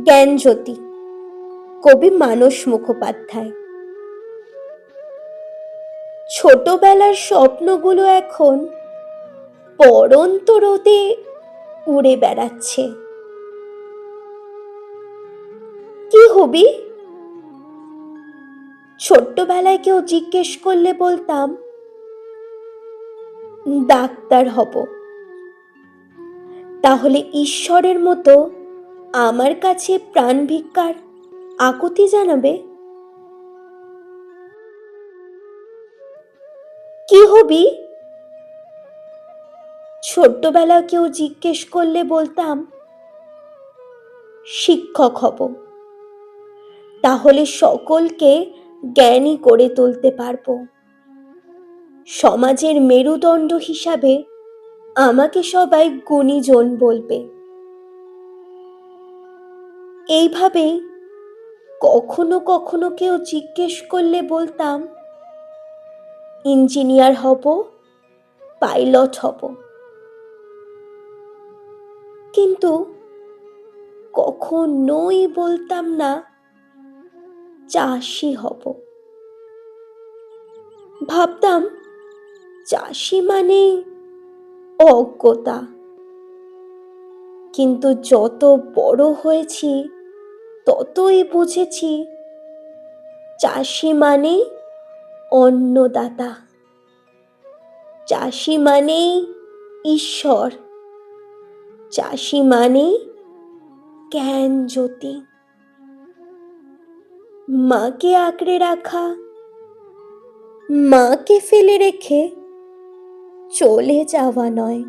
জ্ঞানজ্যোতি, কবি মানস মুখোপাধ্যায়। ছোটবেলার স্বপ্নগুলো এখন পড়ন্ত রোদে উড়ে বেড়াচ্ছে। কি হবি? ছোট্টবেলায় কেউ জিজ্ঞেস করলে বলতাম ডাক্তার হব। তাহলে ঈশ্বরের মতো আমার কাছে প্রাণ ভিক্ষার আকুতি জানাবে? কি হবি? ছোট্টবেলা কেউ জিজ্ঞেস করলে বলতাম শিক্ষক হব। তাহলে সকলকে জ্ঞানী করে তুলতে পারবো। সমাজের মেরুদণ্ড হিসাবে আমাকে সবাই গুণীজন বলবে। এইভাবেই কখনো কখনো কেউ জিজ্ঞেস করলে বলতাম ইঞ্জিনিয়ার হব, পাইলট হব। কিন্তু কখনোই বলতাম না চাষি হব। ভাবতাম চাষি মানে অজ্ঞতা। কিন্তু যত বড় হয়েছি ততই বুঝেছি চাষি মানে অন্নদাতা। চাষি মানে ঈশ্বর। চাষি মানে জ্ঞানজ্যোতি। মাকে আঁকড়ে রাখা, মাকে ফেলে রেখে চলে যাওয়া নয়।